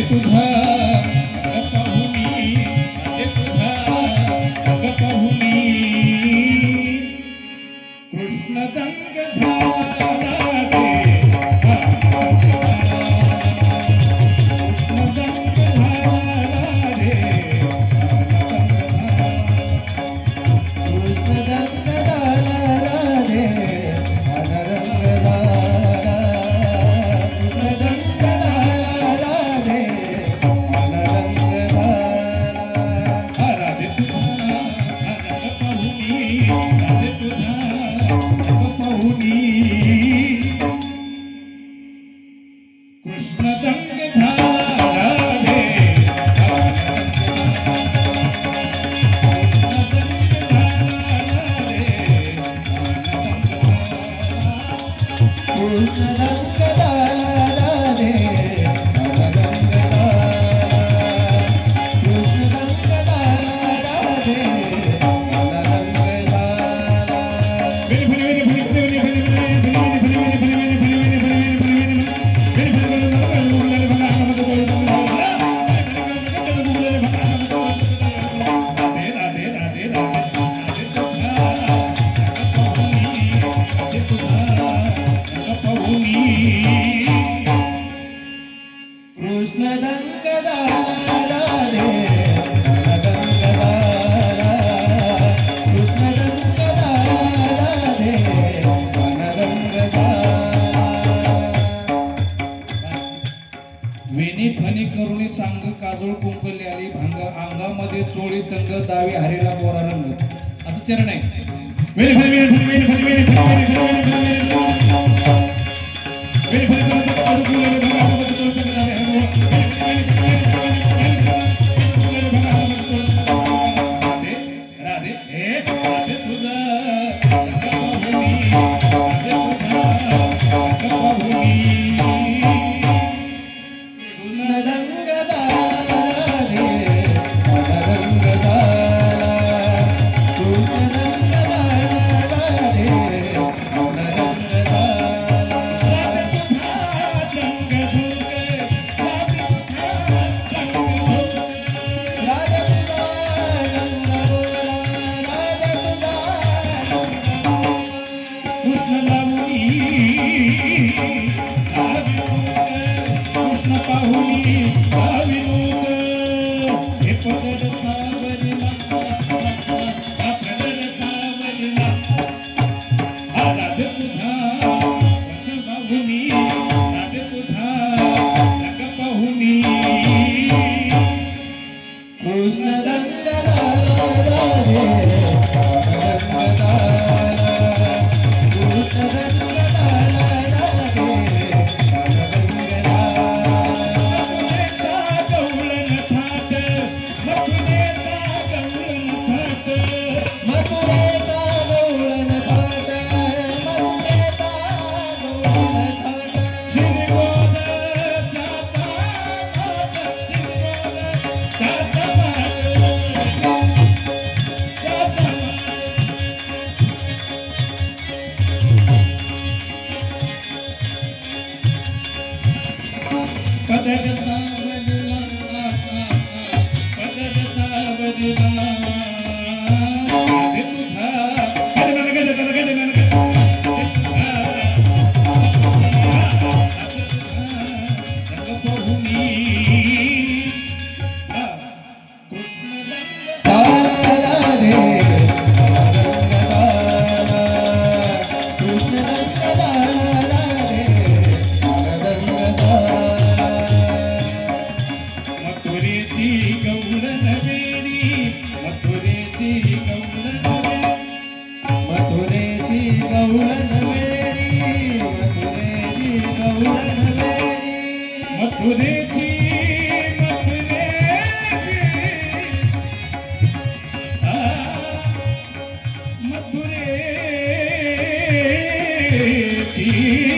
तुझा रंग पाहुनी, राधे तुझा रंग पाहुनी कृष्ण दंग झाला राधे, कृष्ण दंग झाला राधे, कृष्ण दंग झाला राधे, रंग झाला कृष्ण दंग झाला राधे, रंग झाला राधे तुझा रंग पाहुनी, राधे तुझा रंग पाहुनी कृष्ण दंग झाला राधे, कृष्ण दंग झाला राधे, रंग झाला कृष्ण दंग झाला राधे, रंग झाला कृष्ण दंग झाला राधे, रंग झाला कृष्ण दंग झाला राधे, रंग झाला वेणी फणी करुणी चांग काजळ कुंकली आली भांग अंगामध्ये चोळी तंग दावी हरेला बोरा रंग असं चरण आहे. वेणी फणी वेणी फणी वेणी फणी वेणी फणी वेणी फणी वेणी फणी वेणी फणी वेणी फणी करुणी चांग काजळ कुंकली आली भांग अंगामध्ये चोळी तंग दावी हरेला राधे हे राधे तुझा रंग पाहुनी, राधे तुझा रंग पाहुनी कृष्ण दंग झाला राधे, रंग झाला कृष्ण दंग झाला राधे, रंग झाला राधे तुझा रंग गोरा, राधे तुझा कृष्ण लावणी कृष्ण पाहुनी विनोद हे पदर सावरला पदर सावरला राधे तुझा रंग पाहुनी, राधे तुझा रंग पाहुनी कृष्ण दंग झाला राधे, रंग झाला कृष्ण दंग झाला राधे, रंग झाला गवळण थाट मथुरेचा गवळण थाट मथुरेचा गवळण थाट, मथुरेचा गवळण थाट श्रीगोंद जाता माग, श्रीगोंद जाता माग, जाता माग. पदर सावरला पदर सावरला राधे तुझा राधे तुझा रंग पाहुनी कृष्ण दंग झाला राधे, रंग झाला कृष्ण दंग झाला राधे, रंग झाला मथुरेची गवळण वेणी, मथुरेची गवळण वेणी, मथुरेची गवळण वेणी, मथुरेची गवळण वेणी मथुरेची मथुरेची